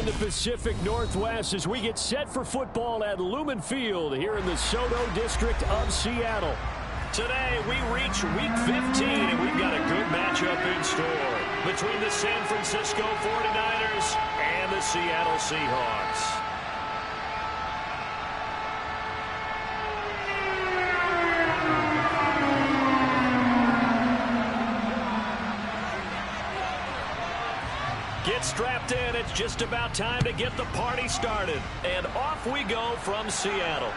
the Pacific Northwest as we get set for football at Lumen Field here in the Soto District of Seattle. Today, we reach Week 15, and we've got a good matchup in store between the San Francisco 49ers and the Seattle Seahawks. Get strapped in. It's just about time to get the party started. And off we go from Seattle.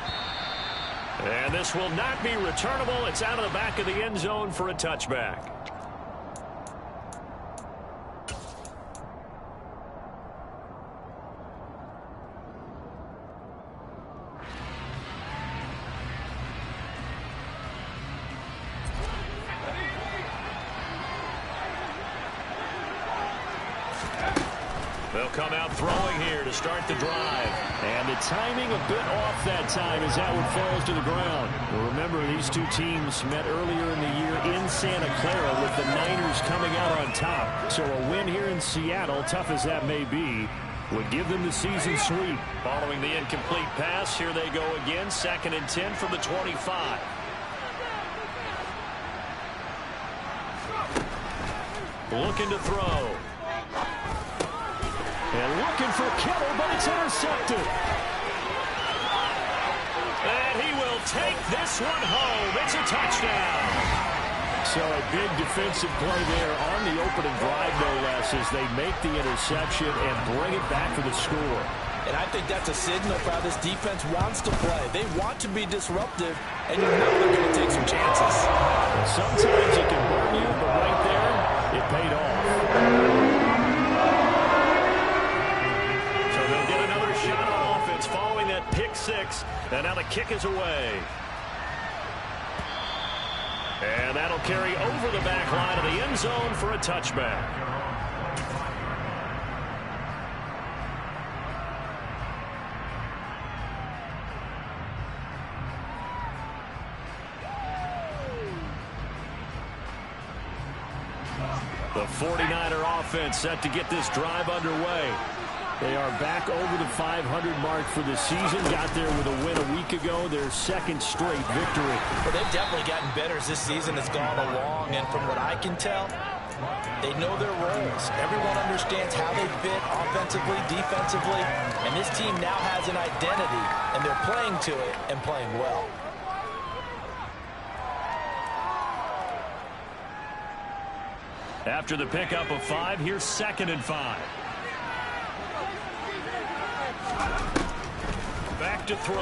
And this will not be returnable. It's out of the back of the end zone for a touchback. They'll come out throwing here to start the drive. And the timing a bit off that time as that one falls to the ground. Well, remember, these two teams met earlier in the year in Santa Clara with the Niners coming out on top. So a win here in Seattle, tough as that may be, would give them the season sweep. Following the incomplete pass, here they go again. 2nd and 10 from the 25. Looking to throw. And looking for Kittle, but it's intercepted. And he will take this one home. It's a touchdown. So a big defensive play there on the opening drive, no less, as they make the interception and bring it back for the score. And I think that's a signal for how this defense wants to play. They want to be disruptive, and you know they're going to take some chances. Sometimes it can burn you, but right there, it paid off. Shot on offense following that pick six, and now the kick is away. And that'll carry over the back line of the end zone for a touchback. The 49er offense set to get this drive underway. They are back over the 500 mark for the season. Got there with a win a week ago, their 2nd straight victory. Well, they've definitely gotten better as this season has gone along, and from what I can tell, they know their roles. Everyone understands how they fit offensively, defensively, and this team now has an identity, and they're playing to it and playing well. After the pickup of 5, here's 2nd and 5. Back to throw.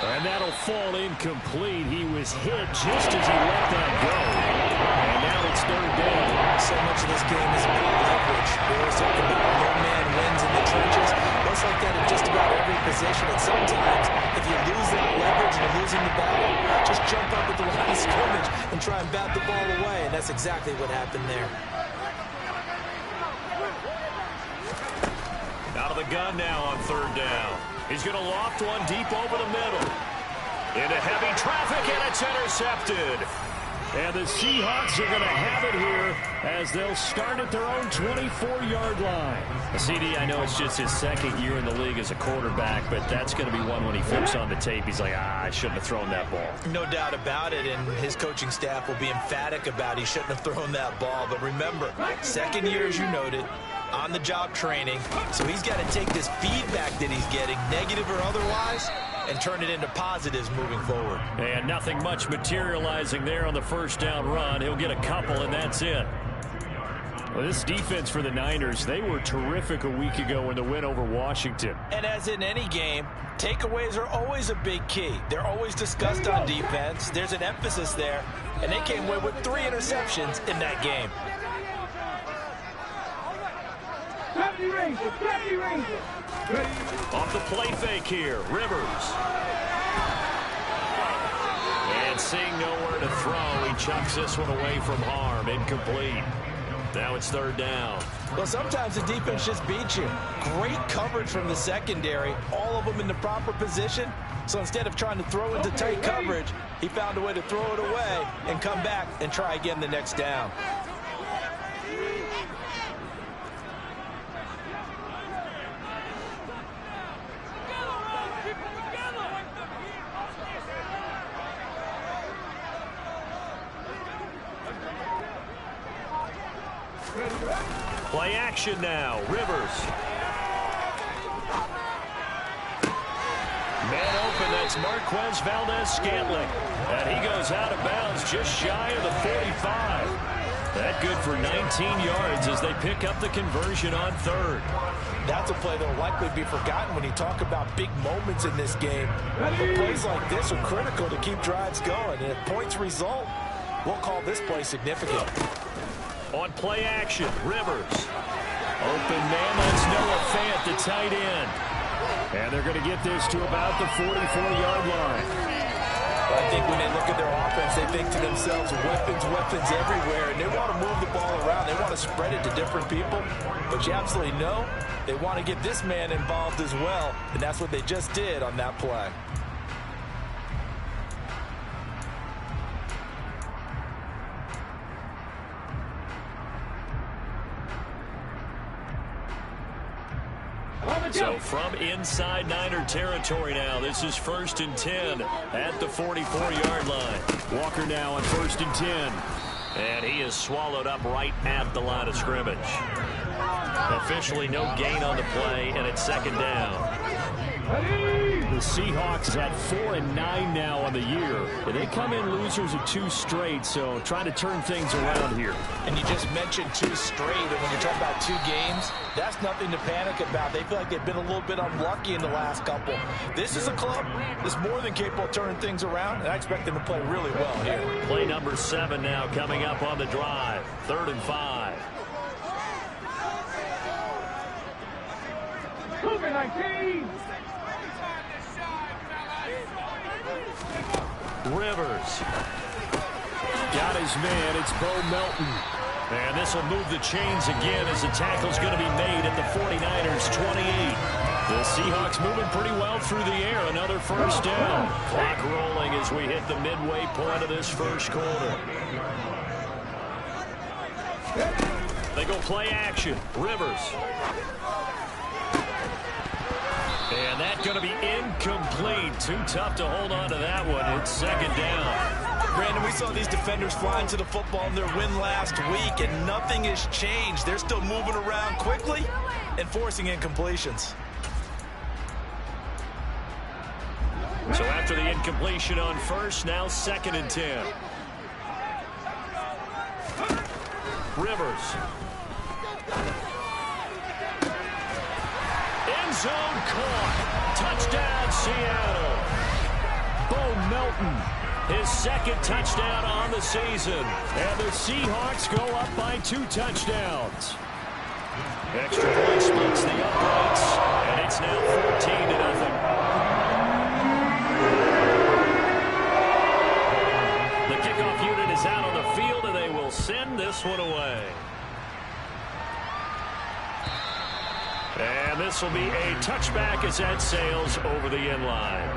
And that'll fall incomplete. He was hit just as he let that go. And now it's 3rd down. So much of this game is about leverage. We always talk about no man wins in the trenches. It's like that in just about every position. And sometimes, if you lose that leverage and you're losing the battle, just jump up at the line of scrimmage and try and bat the ball away. And that's exactly what happened there. Out of the gun now on 3rd down. He's going to loft one deep over the middle. Into heavy traffic, and it's intercepted. And the Seahawks are going to have it here as they'll start at their own 24-yard line. CD, I know it's just his 2nd year in the league as a quarterback, but that's going to be one when he flips on the tape. He's like, I shouldn't have thrown that ball. No doubt about it, and his coaching staff will be emphatic about he shouldn't have thrown that ball. But remember, 2nd year, as you noted, on-the-job training, so he's got to take this feedback that he's getting, negative or otherwise, and turn it into positives moving forward. And nothing much materializing there on the 1st down run. He'll get a couple, and that's it. Well, this defense for the Niners, they were terrific a week ago in the win over Washington. And as in any game, takeaways are always a big key. They're always discussed on defense. There's an emphasis there, and they came away with 3 interceptions in that game. Off the play fake here, Rivers. And seeing nowhere to throw, he chucks this one away from harm. Incomplete. Now it's 3rd down. Well, sometimes the defense just beats you. Great coverage from the secondary, all of them in the proper position. So instead of trying to throw into tight coverage, he found a way to throw it away and come back and try again the next down. Play action now. Rivers. Man open, that's Marquez Valdez-Scantling. And he goes out of bounds just shy of the 45. That good for 19 yards as they pick up the conversion on third. That's a play that will likely be forgotten when you talk about big moments in this game. But plays like this are critical to keep drives going. And if points result, we'll call this play significant. On play action, Rivers. Open man, that's Noah Fant, the tight end. And they're going to get this to about the 44-yard line. I think when they look at their offense, they think to themselves, weapons, weapons everywhere. And they want to move the ball around. They want to spread it to different people. But you absolutely know they want to get this man involved as well. And that's what they just did on that play. So from inside Niner territory now, this is 1st and 10 at the 44-yard line. Walker now on 1st and 10. And he is swallowed up right at the line of scrimmage. Officially no gain on the play, and it's 2nd down. The Seahawks at 4-9 now on the year. And they come in losers of 2 straight, so trying to turn things around here. And you just mentioned 2 straight, and when you're talking about 2 games, that's nothing to panic about. They feel like they've been a little bit unlucky in the last couple. This is a club that's more than capable of turning things around, and I expect them to play really well here. Play number 7 now coming up on the drive. 3rd and 5. Cougar 19. Rivers. Got his man. It's Bo Melton. And this will move the chains again as the tackle's going to be made at the 49ers 28. The Seahawks moving pretty well through the air. Another 1st down. Clock rolling as we hit the midway point of this 1st quarter. They go play action. Rivers. And that's going to be incomplete. Too tough to hold on to that one. It's 2nd down. Brandon, we saw these defenders flying to the football in their win last week, and nothing has changed. They're still moving around quickly and forcing incompletions. So after the incompletion on 1st, now 2nd and 10. Rivers. End zone caught. Touchdown, Seattle. Bo Melton, his 2nd touchdown on the season. And the Seahawks go up by 2 touchdowns. Extra point splits the uprights, and it's now 14-0. The kickoff unit is out on the field, and they will send this one away. And this will be a touchback as that sails over the end line.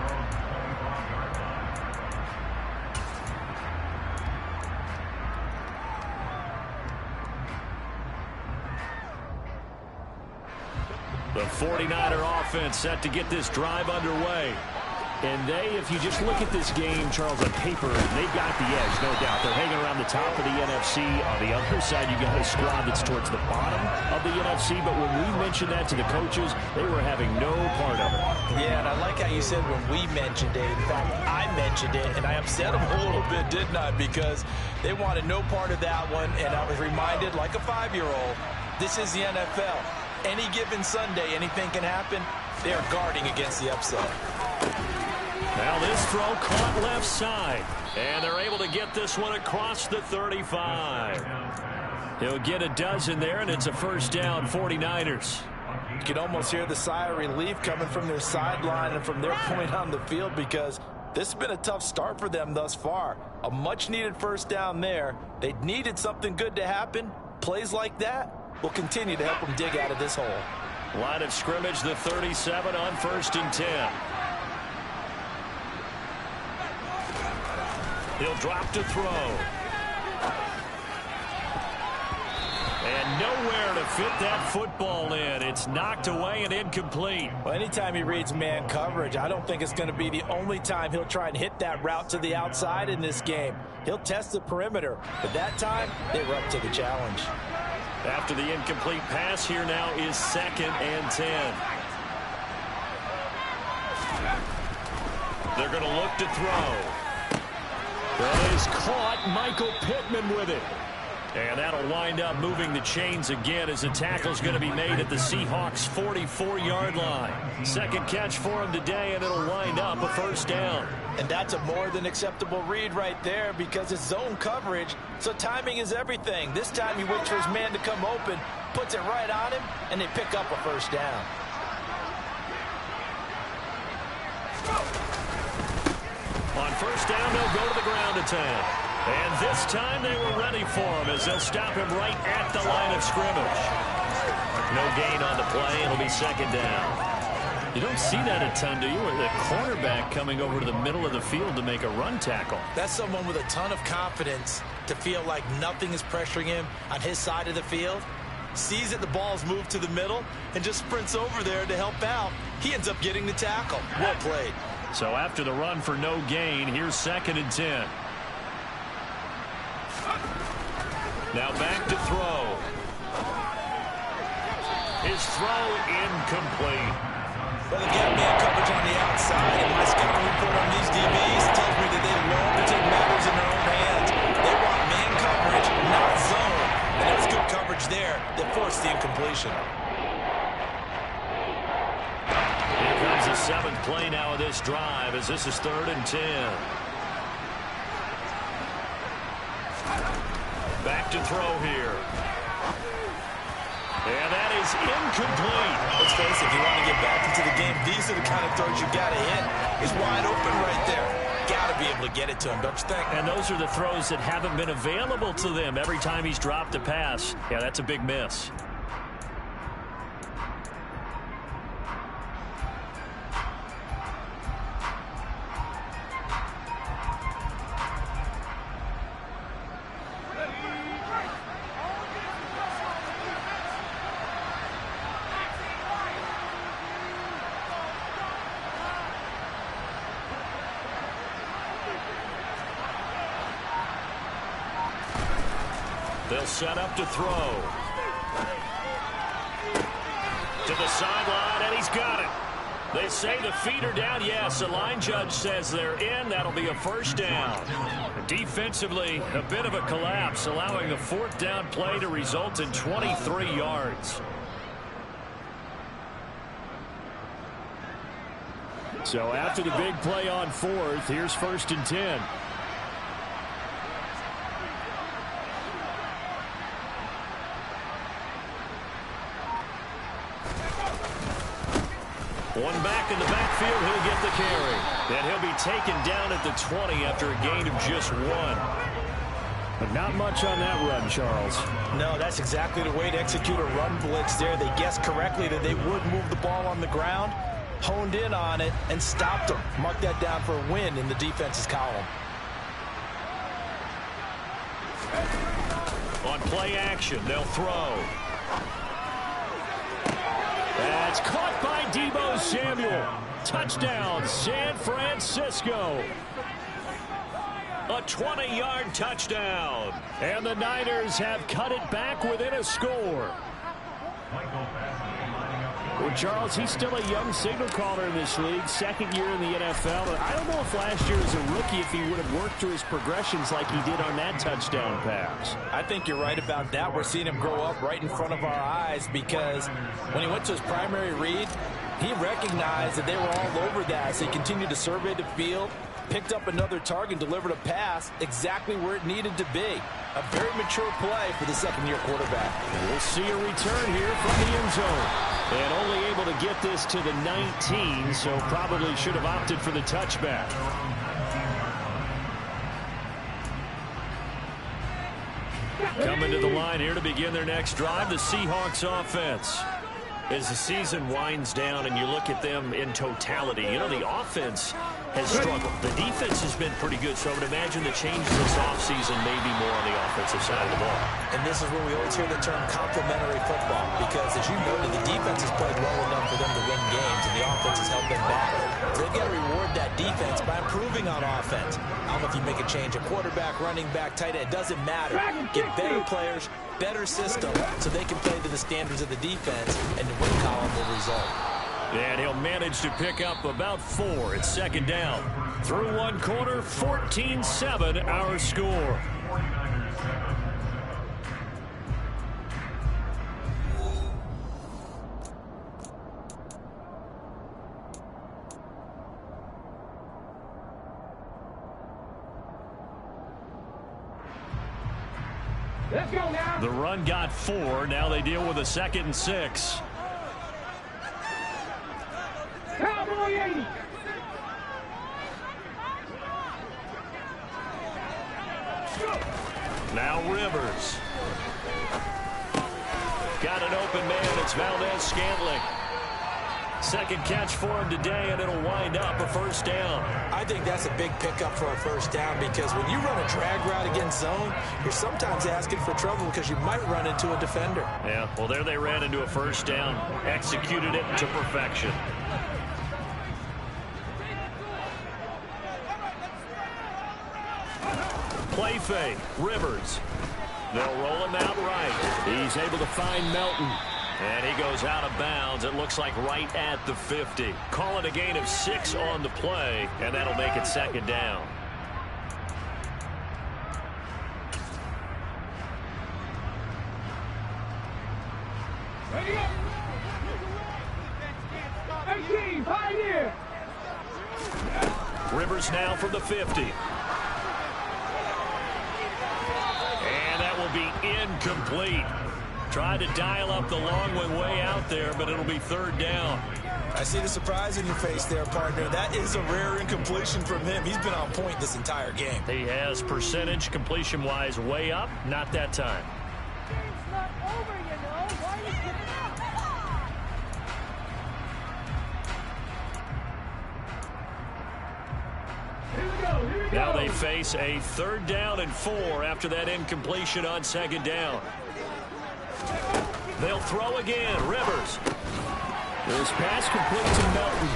The 49er offense set to get this drive underway. And they, if you just look at this game, Charles, on paper, they've got the edge, no doubt. They're hanging around the top of the NFC. On the other side, you got a squad that's towards the bottom of the NFC. But when we mentioned that to the coaches, they were having no part of it. Yeah, and I like how you said when we mentioned it. In fact, I mentioned it, and I upset them a little bit, didn't I? Because they wanted no part of that one, and I was reminded, like a 5-year-old, this is the NFL. Any given Sunday, anything can happen. They are guarding against the upset. Now this throw caught left side. And they're able to get this one across the 35. He'll get a dozen there, and it's a 1st down, 49ers. You can almost hear the sigh of relief coming from their sideline and from their point on the field, because this has been a tough start for them thus far. A much-needed 1st down there. They needed something good to happen. Plays like that will continue to help them dig out of this hole. Line of scrimmage, the 37 on 1st and 10. He'll drop to throw. And nowhere to fit that football in. It's knocked away and incomplete. Well, anytime he reads man coverage, I don't think it's going to be the only time he'll try and hit that route to the outside in this game. He'll test the perimeter, but that time they were up to the challenge. After the incomplete pass, here now is 2nd and 10. They're going to look to throw. That is caught. Michael Pittman with it. And that'll wind up moving the chains again as the tackle's going to be made at the Seahawks' 44-yard line. 2nd catch for him today, and it'll wind up a 1st down. And that's a more than acceptable read right there because it's zone coverage, so timing is everything. This time he waits for his man to come open, puts it right on him, and they pick up a 1st down. On 1st down, they'll go to the ground attack. And this time they were ready for him as they'll stop him right at the line of scrimmage. No gain on the play. It'll be 2nd down. You don't see that a ton, do you? Or the cornerback coming over to the middle of the field to make a run tackle. That's someone with a ton of confidence to feel like nothing is pressuring him on his side of the field. Sees that the ball's moved to the middle and just sprints over there to help out. He ends up getting the tackle. Well played. So after the run for no gain, here's 2nd and 10. Now back to throw. His throw incomplete. Well, again, man coverage on the outside, and my scouting report on these DBs tells me that they love to take matters in their own hands. They want man coverage, not zone. And there was good coverage there that forced the incompletion. Here comes the 7th play now of this drive as this is 3rd and 10. Back to throw here. And that is incomplete. Let's face it, if you want to get back into the game, these are the kind of throws you got to hit. He's wide open right there. Got to be able to get it to him, don't you think? And those are the throws that haven't been available to them every time he's dropped a pass. Yeah, that's a big miss. They'll set up to throw. To the sideline, and he's got it. They say the feet are down. Yes, the line judge says they're in. That'll be a 1st down. Defensively, a bit of a collapse, allowing the 4th down play to result in 23 yards. So after the big play on 4th, here's 1st and 10. One back in the backfield, he'll get the carry. And he'll be taken down at the 20 after a gain of just 1. But not much on that run, Charles. No, that's exactly the way to execute a run blitz there. They guessed correctly that they would move the ball on the ground, honed in on it, and stopped them. Mark that down for a win in the defense's column. On play action, they'll throw. That's caught by Deebo Samuel. Touchdown, San Francisco. A 20-yard touchdown. And the Niners have cut it back within a score. Well, Charles, he's still a young signal caller in this league, 2nd year in the NFL. But I don't know if last year as a rookie if he would have worked through his progressions like he did on that touchdown pass. I think you're right about that. We're seeing him grow up right in front of our eyes because when he went to his primary read, he recognized that they were all over that. So he continued to survey the field, picked up another target, delivered a pass exactly where it needed to be. A very mature play for the 2nd-year quarterback. We'll see a return here from the end zone. And only able to get this to the 19, so probably should have opted for the touchback. Coming to the line here to begin their next drive, the Seahawks offense. As the season winds down and you look at them in totality, you know, the offense has struggled. The defense has been pretty good, so I would imagine the changes this offseason may be more on the offensive side of the ball. And this is where we always hear the term complementary football, because as you noted, the defense has played well enough for them to win games, and the offense has helped them back. So they've got to reward that defense by improving on offense. I don't know if you make a change, a quarterback, running back, tight end, it doesn't matter. Get better players, better system, so they can play to the standards of the defense, and the win column will result. And he'll manage to pick up about 4. It's second down. Through one quarter, 14-7 our score. Let's go now. The run got 4. Now they deal with a 2nd and 6. T-MoeII. Now Rivers. Got an open man. It's Valdez-Scantling. Second catch for him today, and it'll wind up a first down. I think that's a big pickup for a first down, because when you run a drag route against zone, you're sometimes asking for trouble because you might run into a defender. Yeah, well, there they ran into a first down. Executed it to perfection. Play fake. Rivers. They'll roll him out right. He's able to find Melton. And he goes out of bounds. It looks like right at the 50. Call it a gain of 6 on the play, and that'll make it second down. Ready up. 18, Pioneer. Rivers now from the 50. And that will be incomplete. Tried to dial up the long way out there, but it'll be third down. I see the surprise in your face there, partner. That is a rare incompletion from him. He's been on point this entire game. He has percentage completion-wise way up. Not that time. It's not over, you know. Why are you giving up? Here we go. Now they face a 3rd down and 4 after that incompletion on 2nd down. They'll throw again. Rivers. This pass complete to Melton.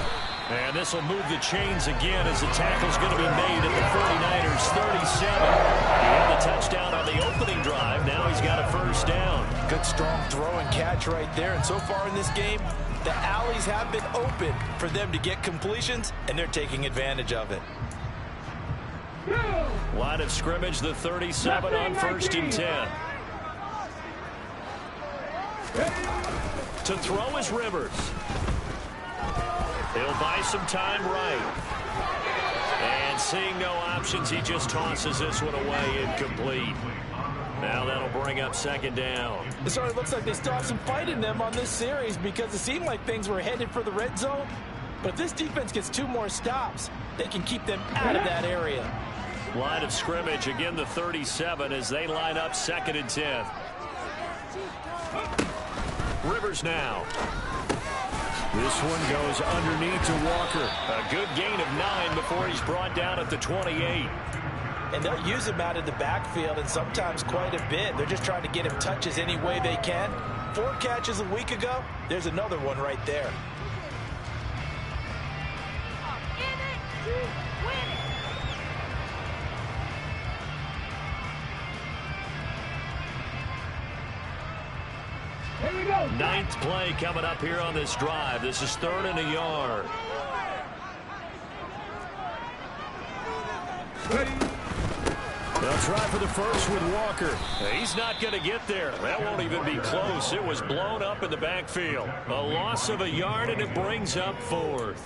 And this will move the chains again as the tackle's going to be made at the 49ers 37. He had the touchdown on the opening drive. Now he's got a first down. Good, strong throw and catch right there. And so far in this game, the alleys have been open for them to get completions, and they're taking advantage of it. Line of scrimmage, the 37 on 1st and 10. To throw is Rivers. He'll buy some time right. And seeing no options, he just tosses this one away incomplete. Now that'll bring up 2nd down. It certainly looks like they still have some fight in them on this series, because it seemed like things were headed for the red zone. But if this defense gets 2 more stops, they can keep them out of that area. Line of scrimmage, again the 37 as they line up 2nd and 10. Rivers now. This one goes underneath to Walker. A good gain of 9 before he's brought down at the 28. And they'll use him out of the backfield, and sometimes quite a bit. They're just trying to get him touches any way they can. 4 catches a week ago. There's another one right there. Here we go. 9th play coming up here on this drive. This is 3rd and a yard. Ready. They'll try for the first with Walker. He's not going to get there. That won't even be close. It was blown up in the backfield. A loss of a yard, and it brings up 4th.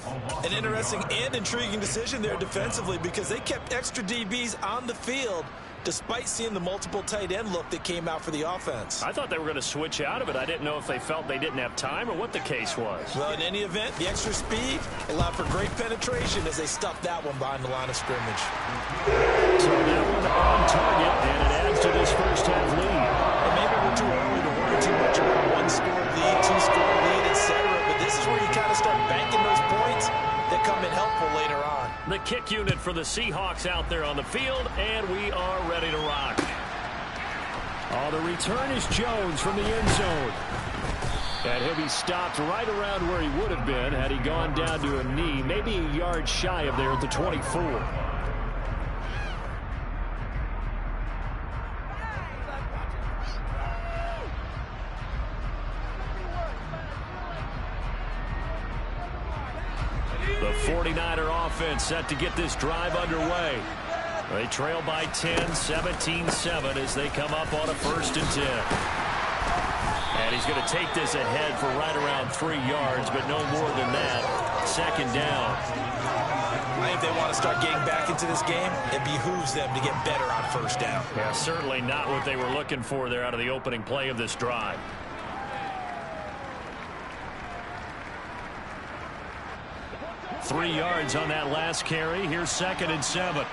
An interesting and intriguing decision there defensively, because they kept extra DBs on the field despite seeing the multiple tight end look that came out for the offense. I thought they were going to switch out of it. I didn't know if they felt they didn't have time or what the case was. Well, in any event, the extra speed allowed for great penetration as they stuffed that one behind the line of scrimmage. So that one on target, and it adds to this first half lead. And maybe we're too early to worry too much about 1-score lead, 2-score lead, etc. But this is where you kind of start banking those points that come in helpful later on. The kick unit for the Seahawks out there on the field, and we are ready to rock. Oh, the return is Jones from the end zone. And he'll be stopped right around where he would have been had he gone down to a knee, maybe a yard shy of there at the 24. The 49er offense set to get this drive underway. They trail by 10, 17-7 as they come up on a 1st and 10. And he's going to take this ahead for right around 3 yards, but no more than that. 2nd down. I think they want to start getting back into this game. It behooves them to get better on 1st down. Yeah, certainly not what they were looking for there out of the opening play of this drive. Three yards on that last carry. Here's 2nd and 7.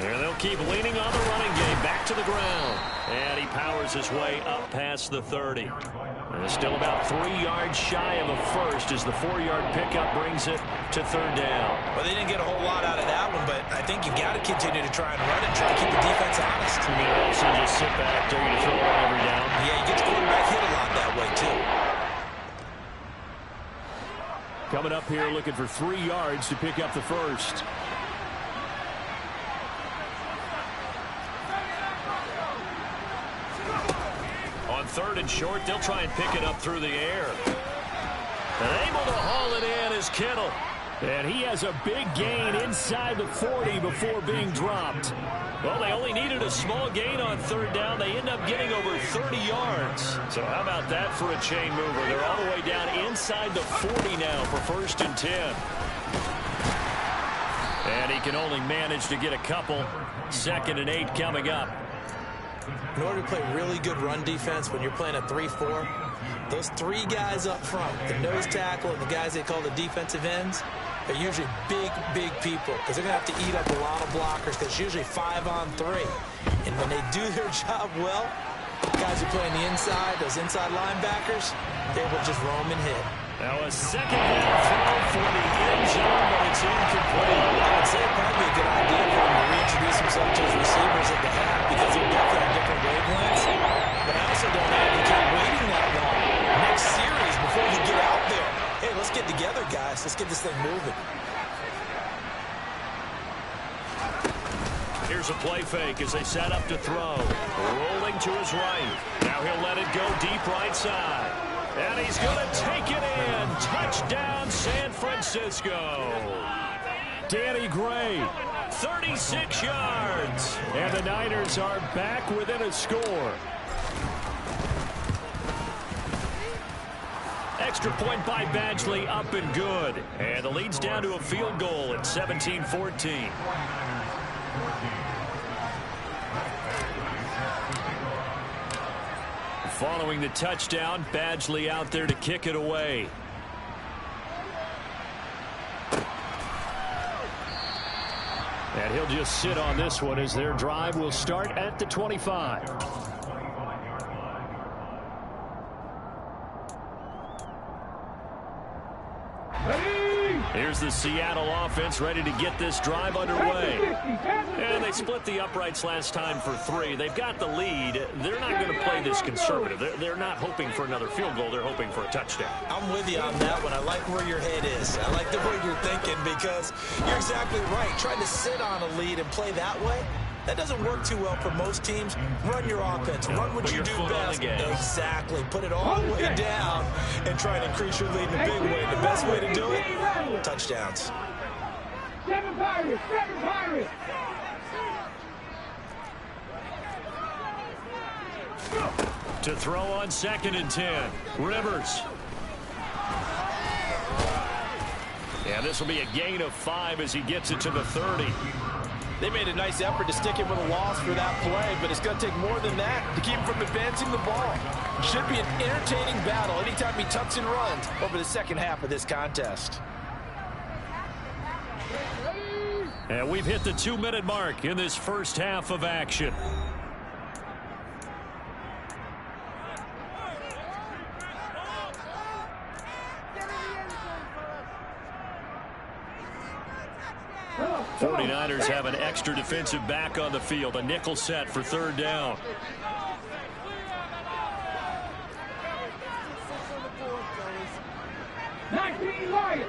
And they'll keep leaning on the running game. Back to the ground. And he powers his way up past the 30. And still about 3 yards shy of a first as the 4-yard pickup brings it to 3rd down. Well, they didn't get a whole lot out of that one, but I think you got to continue to try and run it, try to keep the defense honest. You mean also just sit back, they're going to throw it on every down? Yeah, you get the quarterback hit a lot that way, too. Coming up here looking for 3 yards to pick up the first. On 3rd and short, they'll try and pick it up through the air. And able to haul it in is Kittle. And he has a big gain inside the 40 before being dropped. Well, they only needed a small gain on 3rd down. They end up getting over 30 yards. So how about that for a chain mover? They're all the way down inside the 40 now for 1st and 10. And he can only manage to get a couple. 2nd and 8 coming up. In order to play really good run defense when you're playing a 3-4, those 3 guys up front, the nose tackle and the guys they call the defensive ends, are usually big, big people because they're going to have to eat up a lot of blockers because it's usually 5 on 3. And when they do their job well, guys who play on the inside, those inside linebackers, they will just roam and hit. Now a 2nd down throw for the end zone, but it's incomplete. I would say it'd probably be a good idea for him to reintroduce himself to his receivers at the half because they're definitely on different wavelengths. But I also don't advocate waiting that long. Next series before you get out there. Hey, let's get together, guys. Let's get this thing moving. Here's a play fake as they set up to throw. Rolling to his right. Now he'll let it go deep right side. And he's going to take it in. Touchdown, San Francisco. Danny Gray, 36 yards. And the Niners are back within a score. Extra point by Badgley, up and good. And the lead's down to a field goal at 17-14. Following the touchdown, Badgley out there to kick it away. And he'll just sit on this one as their drive will start at the 25. Here's the Seattle offense ready to get this drive underway. And they split the uprights last time for 3. They've got the lead. They're not going to play this conservative. They're not hoping for another field goal. They're hoping for a touchdown. I'm with you on that one. I like where your head is. I like the way you're thinking because you're exactly right. Trying to sit on a lead and play that way, that doesn't work too well for most teams. Run your offense. Run what you do best. Exactly. Put it all the way down and try and increase your lead in a big way. The best way to do it, touchdowns. 7 Pirates! 7 Pirates! To throw on 2nd and 10. Rivers. And this will be a gain of 5 as he gets it to the 30. They made a nice effort to stick him with a loss for that play, but it's going to take more than that to keep him from advancing the ball. Should be an entertaining battle anytime he tucks and runs over the second half of this contest. And we've hit the 2-minute mark in this first half of action. 49ers have an extra defensive back on the field. A nickel set for third down. Lions.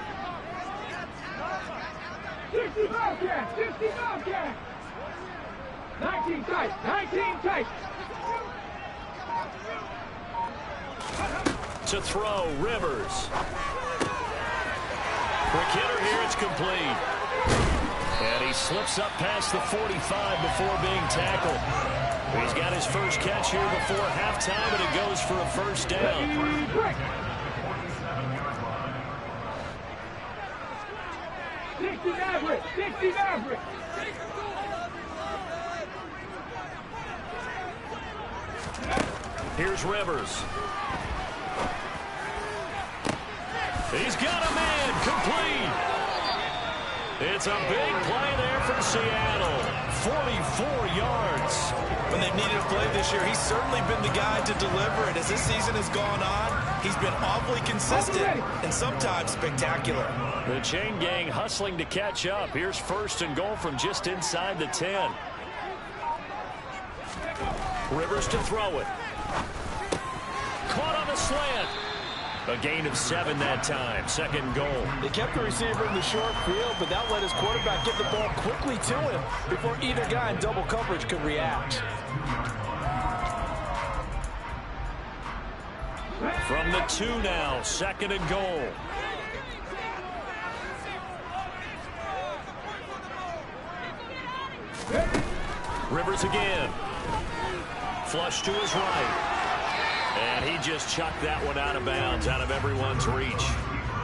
60 Bobcats. 60 Bobcats. 19 tight. 19 tight. To throw, Rivers. Quick hitter here, it's complete. And he slips up past the 45 before being tackled. He's got his first catch here before halftime, and it goes for a first down. 60 Maverick. 60 Maverick. Here's Rivers. He's got a man, complete. It's a big play there for Seattle. 44 yards. When they've needed a play this year, he's certainly been the guy to deliver it. As this season has gone on, he's been awfully consistent and sometimes spectacular. The chain gang hustling to catch up. Here's first and goal from just inside the 10. Rivers to throw it. Caught on the slant. A gain of 7 that time. Second goal. They kept the receiver in the short field, but that let his quarterback get the ball quickly to him before either guy in double coverage could react. From the 2 now, second and goal. Rivers again. Flush to his right. And he just chucked that one out of bounds, out of everyone's reach.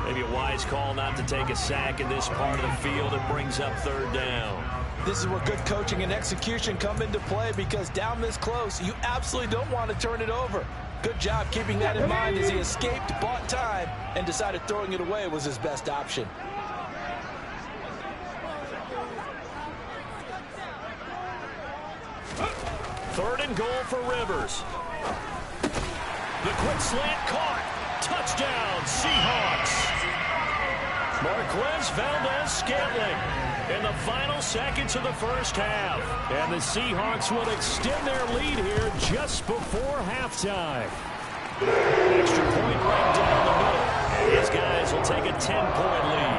Maybe a wise call not to take a sack in this part of the field. It brings up third down. This is where good coaching and execution come into play, because down this close, you absolutely don't want to turn it over. Good job keeping that in mind as he escaped, bought time, and decided throwing it away was his best option. Third and goal for Rivers. The quick slant caught. Touchdown, Seahawks. Marquez Valdez-Scantling in the final seconds of the first half. And the Seahawks will extend their lead here just before halftime. Extra point right down the middle. And these guys will take a 10-point lead.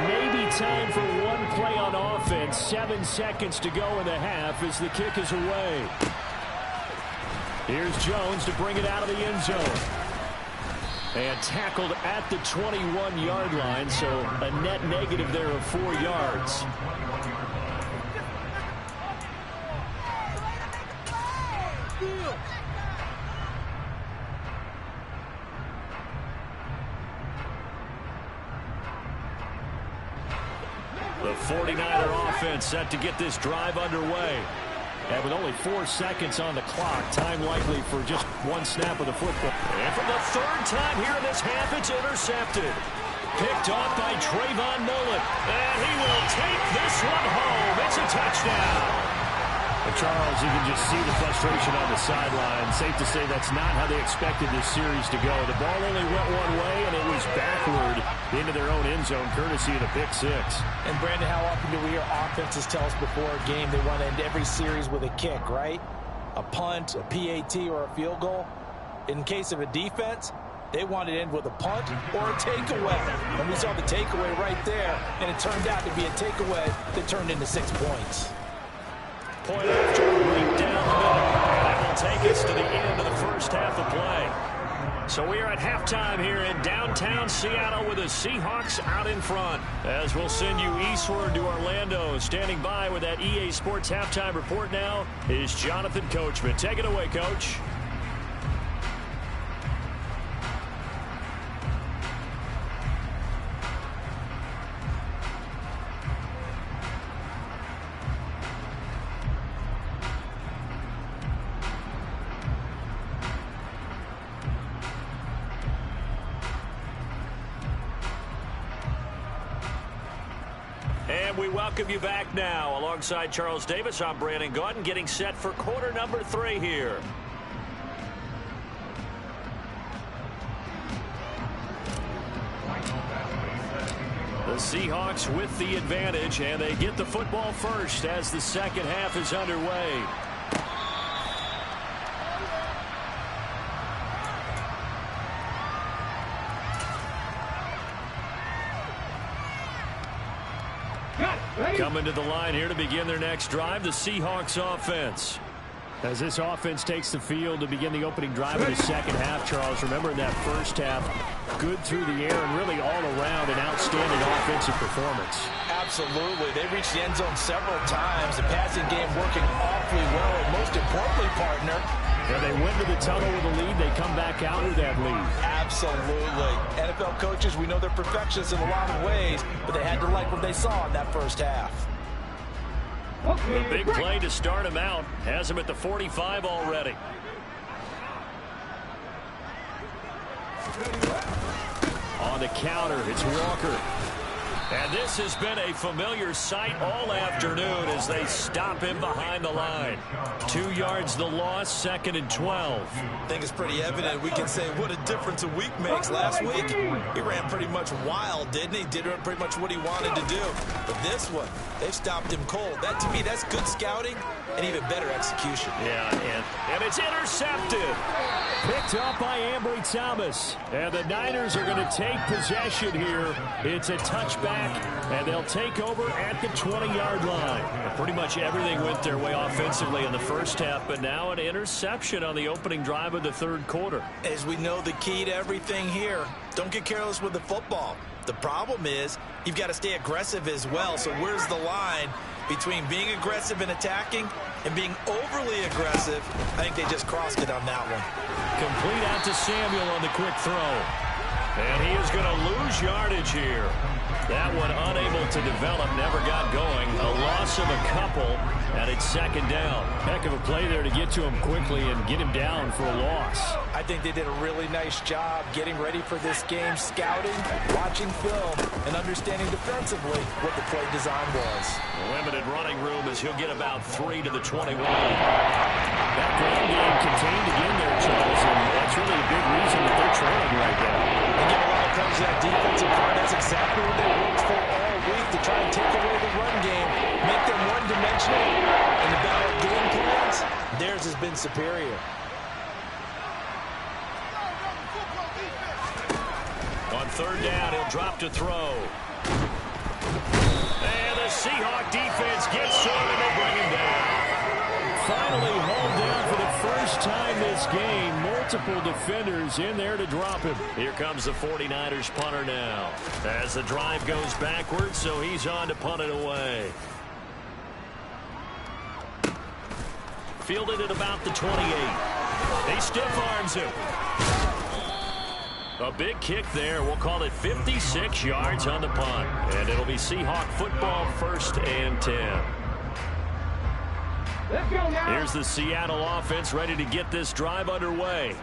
Maybe time for one play on offense. 7 seconds to go in the half as the kick is away. Here's Jones to bring it out of the end zone. And tackled at the 21-yard line, so a net negative there of 4 yards. The 49er offense set to get this drive underway. And with only 4 seconds on the clock, time likely for just one snap of the football. And for the third time here in this half, it's intercepted. Picked off by Trayvon Mullen. And he will take this one home. It's a touchdown. And Charles, you can just see the frustration on the sideline. Safe to say that's not how they expected this series to go. The ball only went one way, and it was backward into their own end zone, courtesy of the pick 6. And, Brandon, how often do we hear offenses tell us before a game they want to end every series with a kick, right? A punt, a PAT, or a field goal. In case of a defense, they want to end with a punt or a takeaway. And we saw the takeaway right there, and it turned out to be a takeaway that turned into 6 points. Point after right down the middle. That will take us to the end of the first half of play. So we are at halftime here in downtown Seattle with the Seahawks out in front. As we'll send you eastward to Orlando. Standing by with that EA Sports halftime report now is Jonathan Coachman. Take it away, Coach. And we welcome you back now. Alongside Charles Davis, I'm Brandon Gaudin, getting set for quarter number 3 here. Seahawks with the advantage, and they get the football first as the second half is underway. Coming to the line here to begin their next drive, the Seahawks offense. As this offense takes the field to begin the opening drive of the second half, Charles, remember in that first half, good through the air and really all around an outstanding offensive performance. Absolutely. They reached the end zone several times. The passing game working awfully well. And most importantly, partner, and they went to the tunnel with a lead. They come back out with that lead. Absolutely. NFL coaches, we know they're perfectionists in a lot of ways, but they had to like what they saw in that first half. The big play to start him out has him at the 45 already. On the counter, it's Walker. And this has been a familiar sight all afternoon as they stop him behind the line. 2 yards the loss, 2nd and 12. I think it's pretty evident. We can say what a difference a week makes. Last week, he ran pretty much wild, didn't he? Did pretty much what he wanted to do. But this one, they've stopped him cold. That, to me, that's good scouting and even better execution. Yeah, and it's intercepted. Picked up by Ambry Thomas. And the Niners are going to take possession here. It's a touchback, and they'll take over at the 20-yard line. And pretty much everything went their way offensively in the first half, but now an interception on the opening drive of the third quarter. As we know, the key to everything here, don't get careless with the football. The problem is you've got to stay aggressive as well. So where's the line between being aggressive and attacking and being overly aggressive? I think they just crossed it on that one. Complete out to Samuel on the quick throw. And he is going to lose yardage here. That one unable to develop, never got going. A loss of a couple, and it's 2nd down. Heck of a play there to get to him quickly and get him down for a loss. I think they did a really nice job getting ready for this game, scouting, watching film, and understanding defensively what the play design was. Limited running room as he'll get about 3 to the 21. That ground game contained again there, Charles, and that's really a big reason that they're trailing right now. They give a lot of coverage to that defensive part. That's exactly what they worked for all week, to try and take away the run game, make them one-dimensional. In the battle of game plans, theirs has been superior. On 3rd down, he'll drop to throw. And the Seahawk defense gets to him, and they bring him down. Finally hauled down for the first time this game. Multiple defenders in there to drop him. Here comes the 49ers punter now. As the drive goes backwards, so he's on to punt it away. Fielded at about the 28. He stiff arms him. A big kick there. We'll call it 56 yards on the punt. And it'll be Seahawk football, 1st and 10. Let's go now. Here's the Seattle offense ready to get this drive underway.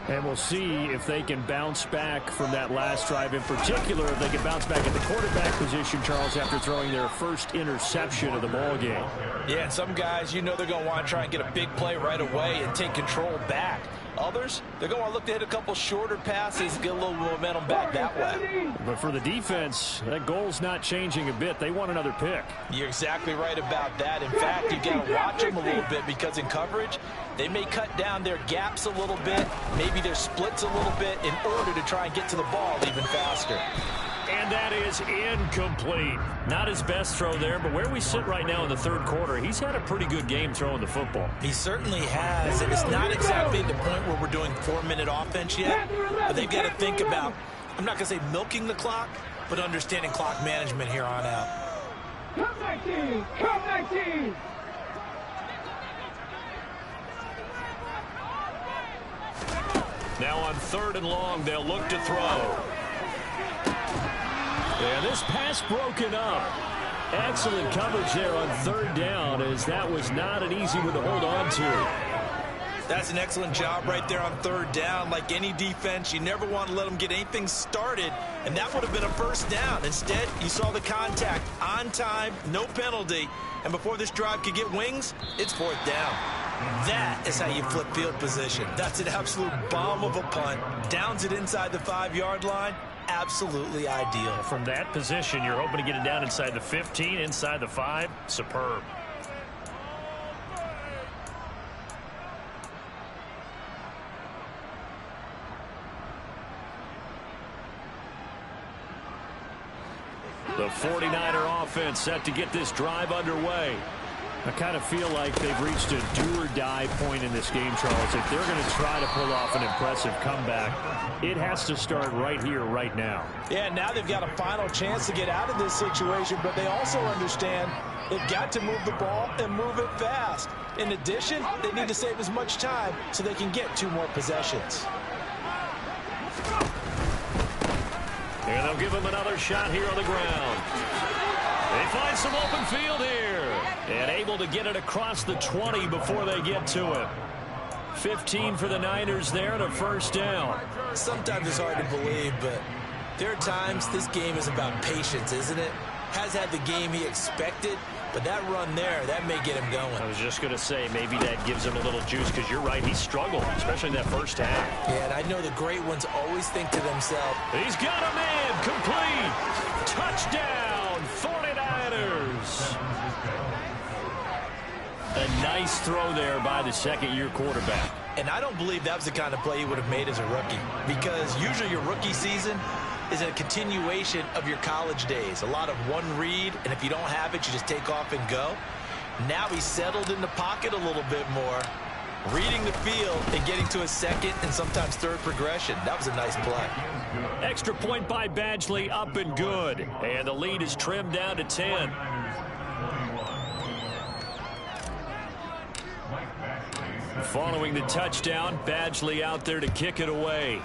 And we'll see if they can bounce back from that last drive. In particular, if they can bounce back at the quarterback position, Charles, after throwing their first interception of the ball game. Yeah, and some guys, you know they're going to want to try and get a big play right away and take control back. Others, they're going to look to hit a couple shorter passes and get a little momentum back that way. But for the defense, that goal's not changing a bit. They want another pick. You're exactly right about that. In fact, you've got to watch them a little bit, because in coverage, they may cut down their gaps a little bit, maybe their splits a little bit, in order to try and get to the ball even faster. And that is incomplete. Not his best throw there, but where we sit right now in the third quarter, he's had a pretty good game throwing the football. He certainly has, and it's not exactly the point where we're doing 4-minute offense yet, but they've got to think about, I'm not going to say milking the clock, but understanding clock management here on out. Come 19! Come 19! Now on 3rd and long, they'll look to throw. And this pass broken up. Excellent coverage there on 3rd down, as that was not an easy one to hold on to. That's an excellent job right there on 3rd down. Like any defense, you never want to let them get anything started, and that would have been a 1st down. Instead, you saw the contact on time, no penalty, and before this drive could get wings, it's 4th down. That is how you flip field position. That's an absolute bomb of a punt. Downs it inside the 5-yard line. absolutely ideal. From that position, you're hoping to get it down inside the 15, inside the 5. Superb. The 49er offense set to get this drive underway. I kind of feel like they've reached a do-or-die point in this game, Charles. If they're going to try to pull off an impressive comeback, it has to start right here, right now. Yeah, now they've got a final chance to get out of this situation, but they also understand they've got to move the ball and move it fast. In addition, they need to save as much time so they can get 2 more possessions. And they'll give him another shot here on the ground. They find some open field here. And able to get it across the 20 before they get to it. 15 for the Niners there and a first down. Sometimes it's hard to believe, but there are times this game is about patience, isn't it? Has had the game he expected, but that run there, that may get him going. I was just going to say, maybe that gives him a little juice, because you're right, he struggled, especially in that first half. Yeah, and I know the great ones always think to themselves, he's got a man, complete, touchdown, 49ers. A nice throw there by the second-year quarterback. And I don't believe that was the kind of play he would have made as a rookie, because usually your rookie season is a continuation of your college days. A lot of one read, and if you don't have it, you just take off and go. Now he's settled in the pocket a little bit more, reading the field and getting to a second and sometimes third progression. That was a nice play. Extra point by Badgley, up and good. And the lead is trimmed down to 10. Following the touchdown, Badgley out there to kick it away.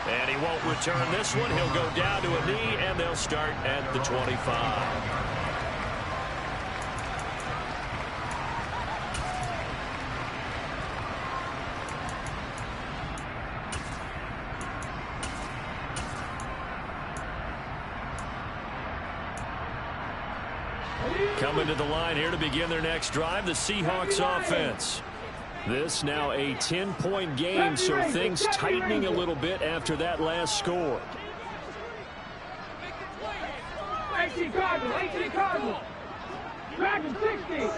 And he won't return this one. He'll go down to a knee, and they'll start at the 25. Coming to the line here to begin their next drive, the Seahawks offense. This now a 10-point game, so things tightening a little bit after that last score. 18 Cardinal, 18 Cardinal. Dragon 60.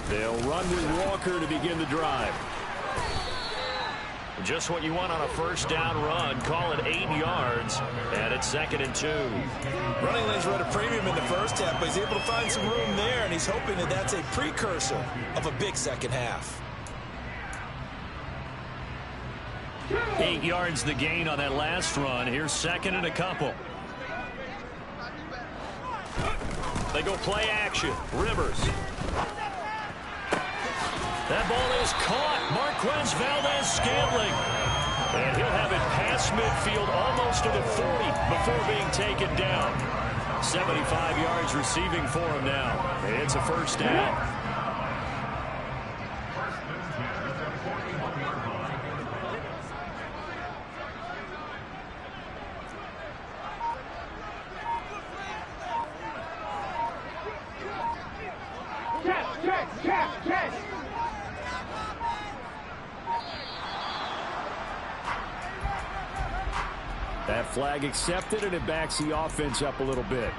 They'll run with Walker to begin the drive. Just what you want on a first down run. Call it 8 yards, and it's 2nd and 2. Running lanes were at a premium in the first half, but he's able to find some room there, and he's hoping that that's a precursor of a big second half. 8 yards the gain on that last run. Here's 2nd and a couple. They go play action. Rivers. That ball is caught. Marquez Valdez-Scantling. And he'll have it past midfield almost to the 40 before being taken down. 75 yards receiving for him now. It's a first down. Catch. That flag accepted, and it backs the offense up a little bit.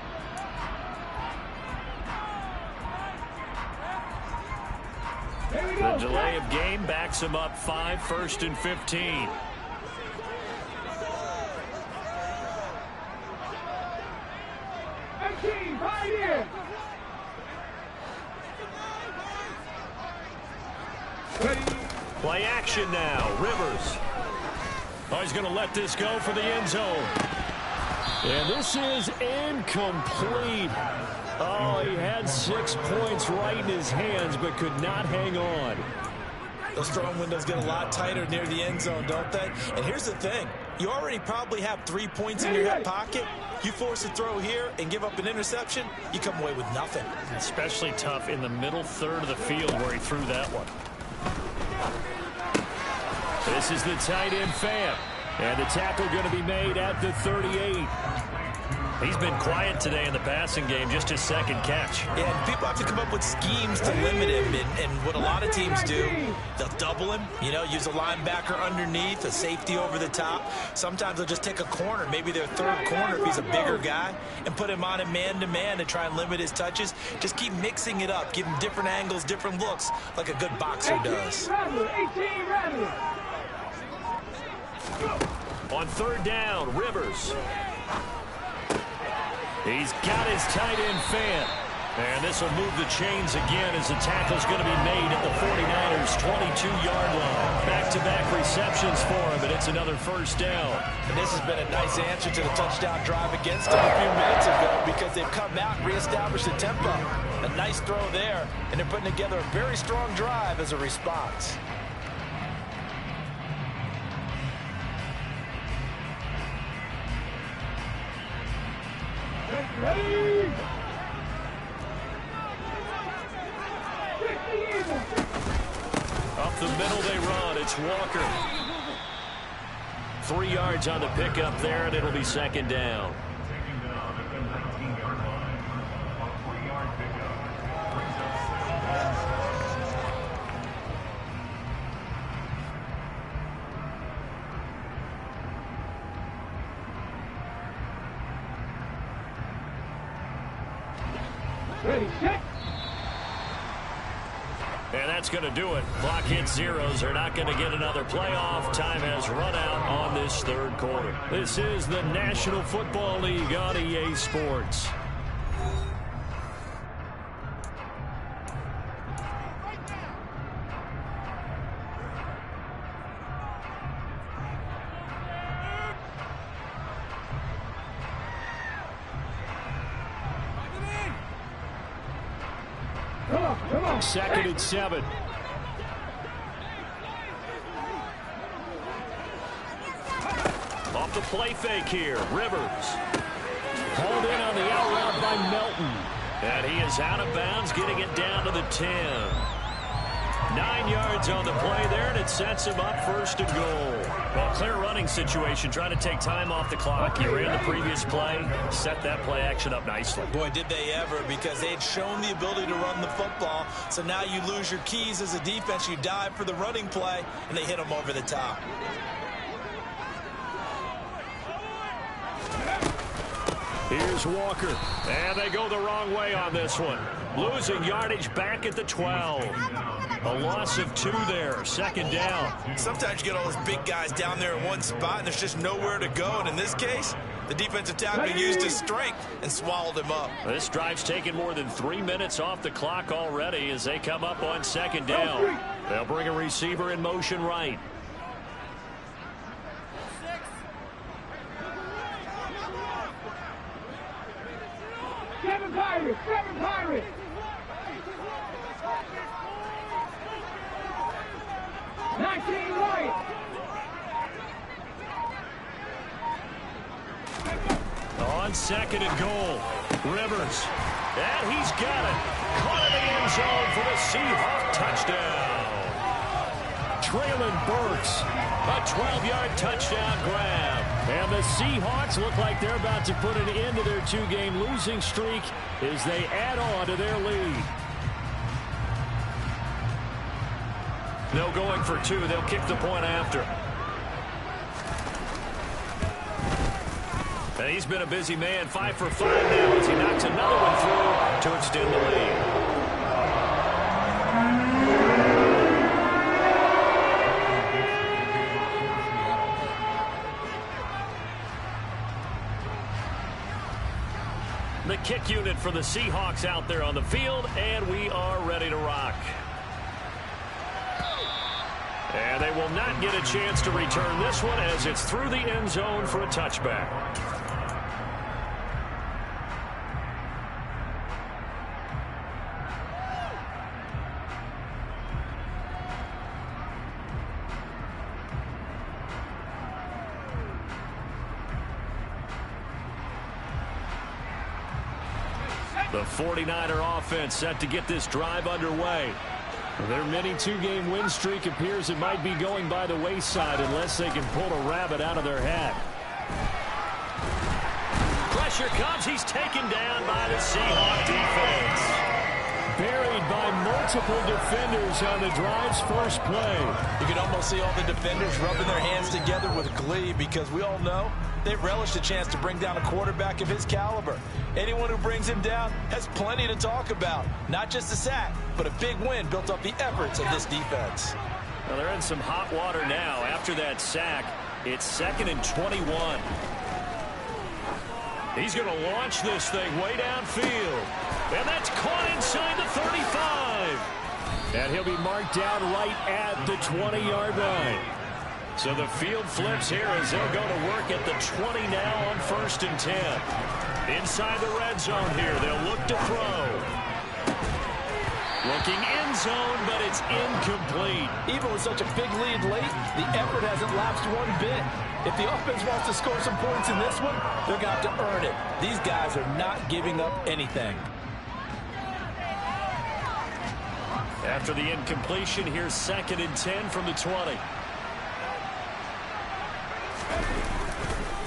The delay of game backs him up 5, 1st and 15. Play action now. Rivers. Oh, he's going to let this go for the end zone. And this is incomplete. Oh, he had 6 points right in his hands, but could not hang on. Those throwing windows get a lot tighter near the end zone, don't they? And here's the thing. You already probably have 3 points in your hip pocket. You force a throw here and give up an interception, you come away with nothing. Especially tough in the middle third of the field where he threw that one. This is the tight end fan. And the tackle going to be made at the 38. He's been quiet today in the passing game, just his second catch. Yeah, and people have to come up with schemes to limit him, and what a lot of teams do, they'll double him, you know, use a linebacker underneath, a safety over the top. Sometimes they'll just take a corner, maybe their third corner if he's a bigger guy, and put him on a man-to-man to try and limit his touches. Just keep mixing it up, give him different angles, different looks, like a good boxer does. On third down, Rivers. He's got his tight end fan. And this will move the chains again as the tackle's going to be made at the 49ers' 22-yard line. Back-to-back receptions for him, and it's another first down. And this has been a nice answer to the touchdown drive against them a few minutes ago because they've come out and reestablished the tempo. A nice throw there, and they're putting together a very strong drive as a response. Ready? Up the middle they run. It's Walker. 3 yards on the pickup there, and it'll be second down. Ready, set. And that's going to do it. Clock hits zeros. They're not going to get another playoff. Time has run out on this third quarter. This is the National Football League on EA Sports. Come on. Second and 7. Off the play fake here. Rivers. Hauled in on the out route by Melton. And he is out of bounds, getting it down to the 10. 9 yards on the play there, and it sets him up first and goal. Well, clear running situation, trying to take time off the clock. He ran the previous play, set that play action up nicely. Boy, did they ever, because they had shown the ability to run the football. So now you lose your keys as a defense. You dive for the running play, and they hit them over the top. Here's Walker, and they go the wrong way on this one. Losing yardage back at the 12. A loss of 2 there, second down. Sometimes you get all those big guys down there in one spot, and there's just nowhere to go. And in this case, the defensive tackle used his strength and swallowed him up. This drive's taken more than 3 minutes off the clock already as they come up on second down. They'll bring a receiver in motion right. Seven Pirates. 19 right. On second and goal, Rivers. And he's got it. Caught in the end zone for the Seahawks touchdown. Traylon Burks, a 12-yard touchdown grab. And the Seahawks look like they're about to put an end to their 2-game losing streak as they add on to their lead. No going for 2. They'll kick the point after. And he's been a busy man, 5 for 5 now as he knocks another one through to extend the lead. The kick unit for the Seahawks out there on the field, and we are ready to rock. And they will not get a chance to return this one as it's through the end zone for a touchback. The 49er offense set to get this drive underway. Their mini 2-game win streak appears it might be going by the wayside unless they can pull a rabbit out of their hat. pressure comes. He's taken down by the Seahawks defense. Buried by multiple defenders on the drive's first play. You can almost see all the defenders rubbing their hands together with glee because we all know they relish the chance to bring down a quarterback of his caliber. Anyone who brings him down has plenty to talk about. Not just a sack, but a big win built up the efforts of this defense. Well, they're in some hot water now. After that sack, it's 2nd and 21. He's going to launch this thing way downfield. And that's caught inside the 35. And he'll be marked down right at the 20-yard line. So the field flips here as they'll go to work at the 20 now on 1st and 10. Inside the red zone here, they'll look to throw. Looking end zone, but it's incomplete. Even with such a big lead late, the effort hasn't lapsed one bit. If the offense wants to score some points in this one, they're going to have to earn it. These guys are not giving up anything. After the incompletion, here's 2nd and 10 from the 20.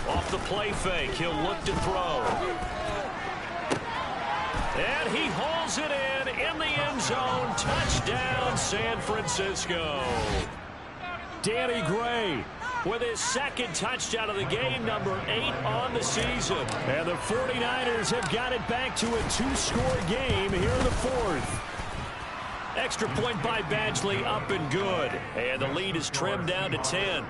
Off the play fake, he'll look to throw. And he hauls it in the end zone. Touchdown, San Francisco. Danny Gray with his 2nd touchdown of the game, number 8 on the season. And the 49ers have got it back to a 2-score game here in the 4th. Extra point by Badgley, up and good. And the lead is trimmed down to 10.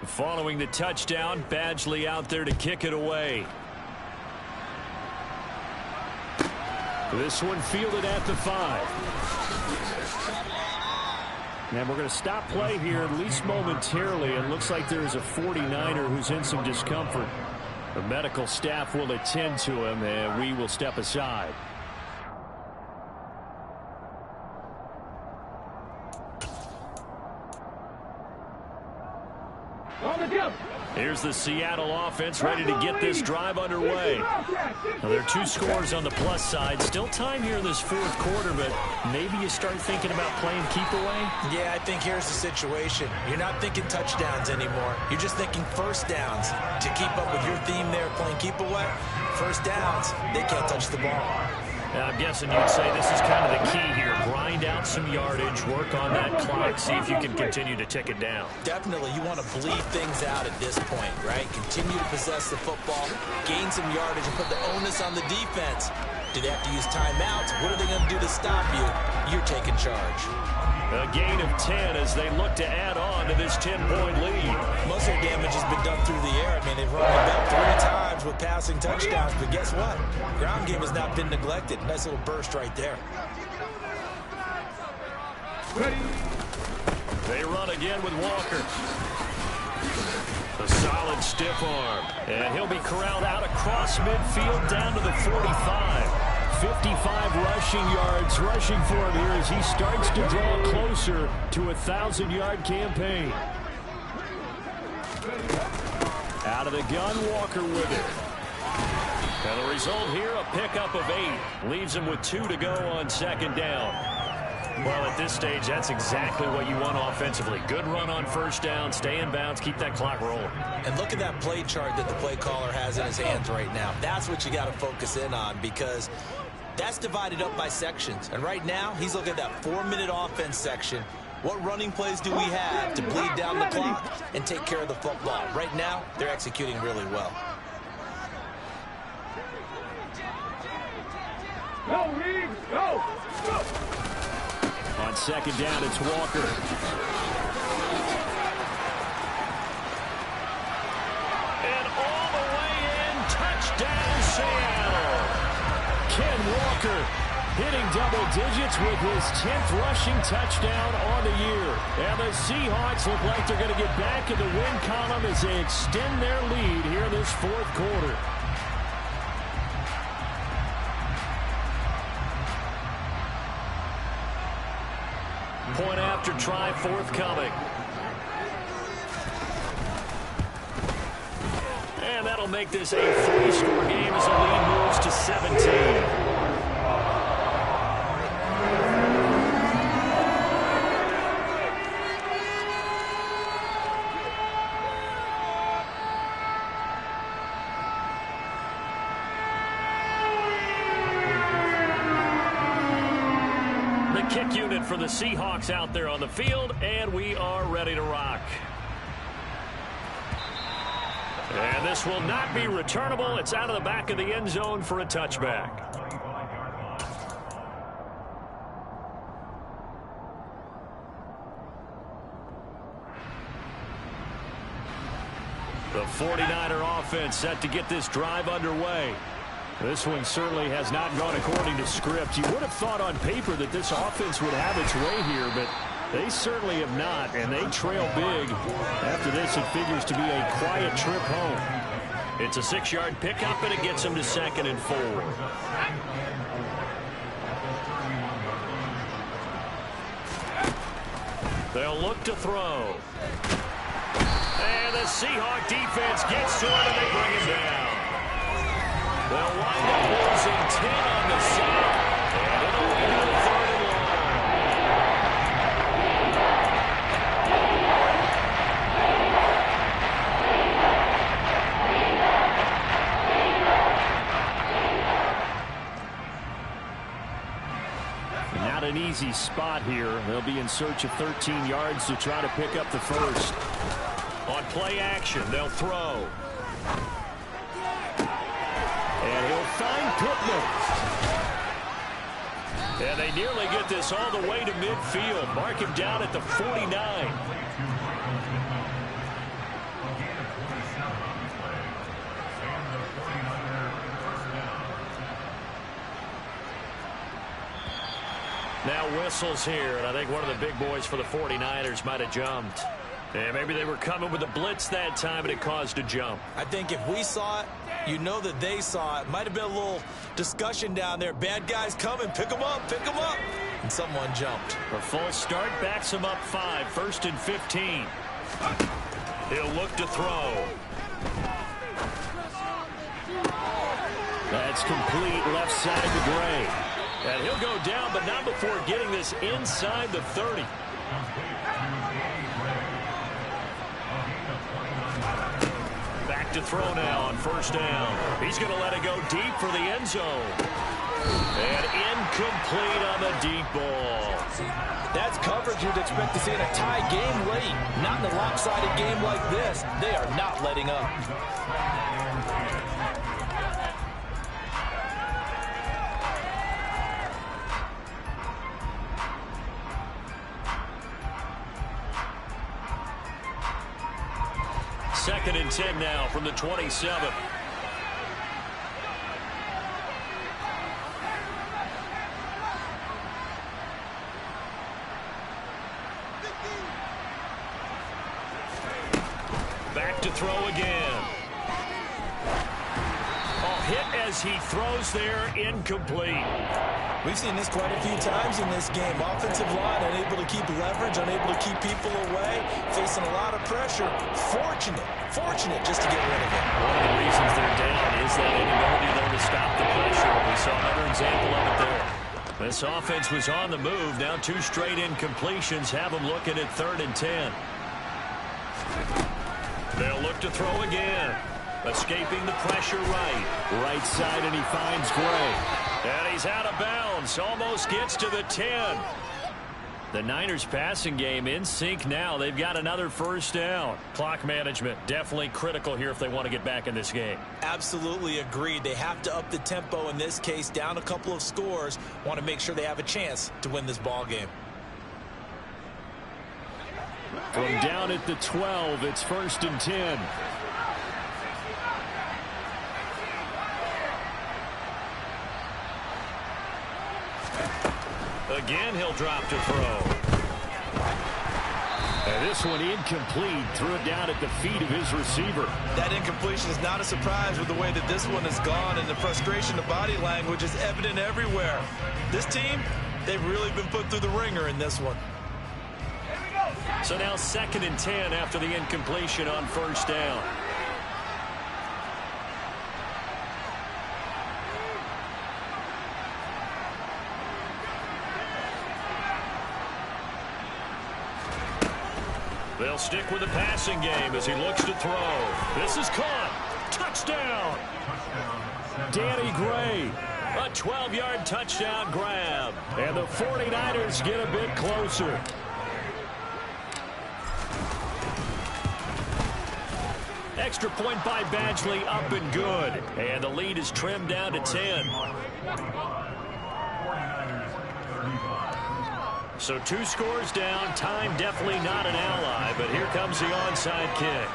Following the touchdown, Badgley out there to kick it away. This one fielded at the 5. And we're going to stop play here, at least momentarily. It looks like there is a 49er who's in some discomfort. The medical staff will attend to him, and we will step aside. Here's the Seattle offense ready to get this drive underway. Now, there are 2 scores on the plus side. Still time here in this 4th quarter, but maybe you start thinking about playing keep away? Yeah, I think here's the situation. You're not thinking touchdowns anymore. You're just thinking first downs. To keep up with your theme there, playing keep away, first downs, they can't touch the ball. Now, I'm guessing you'd say this is kind of the key here. Grind out some yardage, work on that clock, see if you can continue to tick it down. Definitely, you want to bleed things out at this point, right? Continue to possess the football, gain some yardage, and put the onus on the defense. Do they have to use timeouts? What are they going to do to stop you? You're taking charge. A gain of 10 as they look to add on to this 10-point lead. Most of their damage has been done through the air. I mean, they've run the ball 3 times with passing touchdowns, but guess what? Ground game has not been neglected. Nice little burst right there. Ready. They run again with Walker. A solid stiff arm. And he'll be corralled out across midfield down to the 45. 55 rushing yards rushing for him here as he starts to draw closer to a 1,000-yard campaign. Out of the gun, Walker with it. And the result here, a pickup of 8. Leaves him with 2 to go on 2nd down. Well, at this stage, that's exactly what you want offensively. Good run on 1st down, stay in bounds, keep that clock rolling. And look at that play chart that the play caller has in his hands right now. That's what you got to focus in on because that's divided up by sections. And right now, he's looking at that 4-minute offense section. What running plays do we have to bleed down the clock and take care of the football? Right now, they're executing really well. Go, Reeves, go, go. On 2nd down, it's Walker. And all the way in, touchdown Seattle. Ken Walker hitting double digits with his 10th rushing touchdown on the year. And the Seahawks look like they're going to get back in the win column as they extend their lead here in this 4th quarter. Point after try forthcoming. that'll make this a 3-score game as the lead moves to 17. Kick unit for the Seahawks out there on the field, and we are ready to rock. And this will not be returnable. It's out of the back of the end zone for a touchback. The 49er offense set to get this drive underway. This one certainly has not gone according to script. You would have thought on paper that this offense would have its way here, but they certainly have not, and they trail big. After this, it figures to be a quiet trip home. It's a 6-yard pickup, and it gets them to 2nd and 4. They'll look to throw. And the Seahawk defense gets to him, and they bring him down. They'll wind up losing 10 on the sack, and it'll lead to 3rd and long. Not an easy spot here. They'll be in search of 13 yards to try to pick up the first. On play action, they'll throw. And he'll find Pittman. And they nearly get this all the way to midfield. Mark him down at the 49. Now whistles here, and I think one of the big boys for the 49ers might have jumped. And maybe they were coming with a blitz that time, and it caused a jump. I think if we saw it, you know that they saw it. Might have been a little discussion down there. Bad guys coming. Pick them up. Pick them up. And someone jumped. A false start backs him up 5. 1st and 15. He'll look to throw. That's complete left side to Gray. And he'll go down, but not before getting this inside the 30. Back to throw now on 1st down. He's going to let it go deep for the end zone. And incomplete on the deep ball. That's coverage you'd expect to see in a tie game late. Not in a lopsided game like this. They are not letting up. Second and 10 now from the 27. Back to throw again. Oh, hit as he throws there, incomplete. We've seen this quite a few times in this game. Offensive line unable to keep leverage, unable to keep people away, facing a lot of pressure. Fortunate just to get rid of it. One of the reasons they're down is that inability there to stop the pressure. We saw another example of it there. This offense was on the move. Now 2 straight incompletions have them looking at 3rd and 10. They'll look to throw again. Escaping the pressure right side, and he finds Gray. And he's out of bounds. Almost gets to the 10. The Niners passing game in sync now. They've got another 1st down. Clock management definitely critical here if they want to get back in this game. Absolutely agreed. They have to up the tempo in this case. Down a couple of scores. Want to make sure they have a chance to win this ball game. From down at the 12, it's 1st and 10. Again, he'll drop to throw. And this one incomplete. Threw it down at the feet of his receiver. That incompletion is not a surprise with the way that this one has gone, and the frustration of body language is evident everywhere. This team, they've really been put through the ringer in this one. So now 2nd and 10 after the incompletion on 1st down. They'll stick with the passing game as he looks to throw. This is caught. Touchdown. Danny Gray. A 12-yard touchdown grab. And the 49ers get a bit closer. Extra point by Badgley, up and good. And the lead is trimmed down to 10. So 2 scores down. Time definitely not an ally, but here comes the onside kick.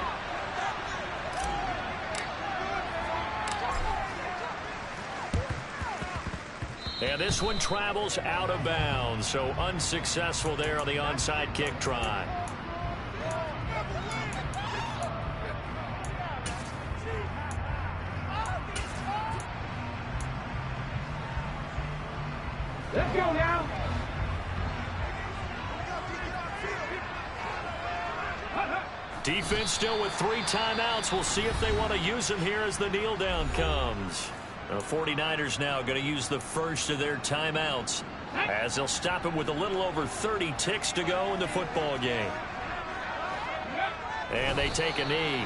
And this one travels out of bounds, so unsuccessful there on the onside kick try. Let's go now. Defense still with 3 timeouts. We'll see if they want to use them here as the kneel down comes. The 49ers now going to use the first of their timeouts as they'll stop it with a little over 30 ticks to go in the football game. And they take a knee.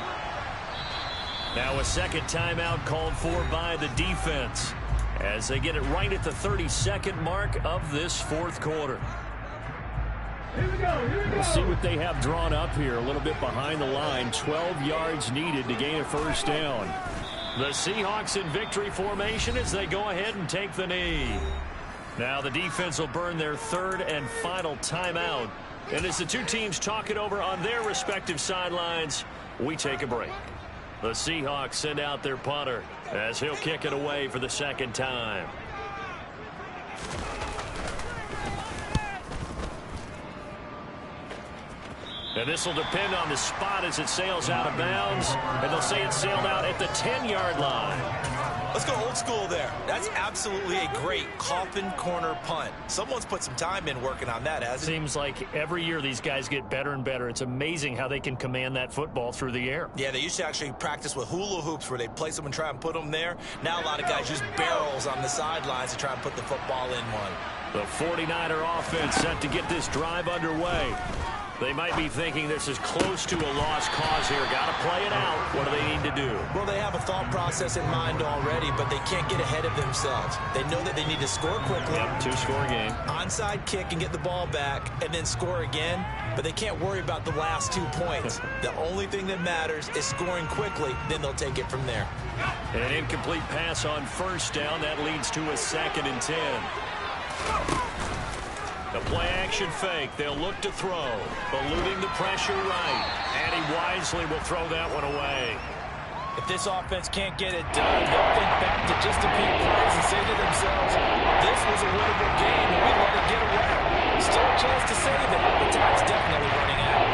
Now a second timeout called for by the defense as they get it right at the 32nd mark of this fourth quarter. Here we go. We'll see what they have drawn up here a little bit behind the line. 12 yards needed to gain a first down. The Seahawks in victory formation as they go ahead and take the knee. Now the defense will burn their third and final timeout. And as the two teams talk it over on their respective sidelines, we take a break. The Seahawks send out their punter as he'll kick it away for the second time. And this will depend on the spot as it sails out of bounds. And they'll say it sailed out at the 10-yard line. Let's go old school there. That's absolutely a great coffin corner punt. Someone's put some time in working on that, hasn't it? Seems like every year these guys get better and better. It's amazing how they can command that football through the air. Yeah, they used to actually practice with hula hoops where they place them and try and put them there. Now a lot of guys use barrels on the sidelines to try and put the football in one. The 49er offense set to get this drive underway. They might be thinking this is close to a lost cause here. Got to play it out. What do they need to do? Well, they have a thought process in mind already, but they can't get ahead of themselves. They know that they need to score quickly. Yep, 2-score game. Onside kick and get the ball back and then score again, but they can't worry about the last 2 points. The only thing that matters is scoring quickly, then they'll take it from there. An incomplete pass on first down. That leads to a 2nd and 10. The play-action fake. They'll look to throw. Eluding the pressure right. And he wisely will throw that one away. If this offense can't get it done, they'll think back to just a few plays and say to themselves, this was a winnable game and we let it get away. Still a chance to save it, but time's definitely running out.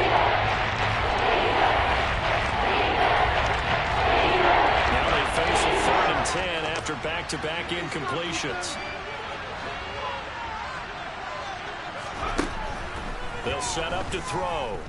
Now they face a 3rd and 10 after back-to-back incompletions. They'll set up to throw.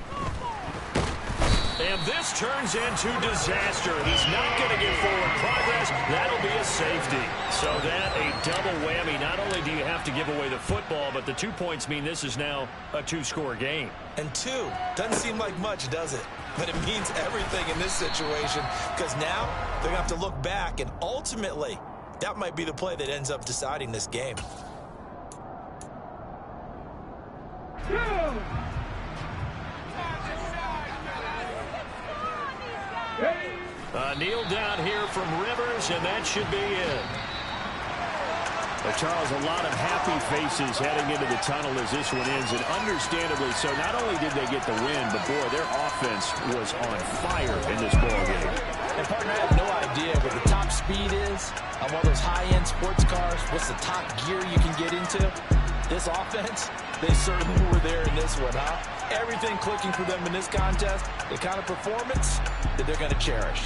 And this turns into disaster. He's not going to get forward progress. That'll be a safety. So that a double whammy. Not only do you have to give away the football, but the 2 points mean this is now a 2-score game. And 2 doesn't seem like much, does it? But it means everything in this situation because now they're going to have to look back, and ultimately that might be the play that ends up deciding this game. Kneel down here from Rivers, and that should be it. Well, Charles, a lot of happy faces heading into the tunnel as this one ends, and understandably so. Not only did they get the win, but, boy, their offense was on fire in this ballgame. And, partner, I have no idea what the top speed is on one of those high-end sports cars. What's the top gear you can get into? This offense, they certainly were there in this one, huh? Everything clicking for them in this contest, the kind of performance that they're going to cherish.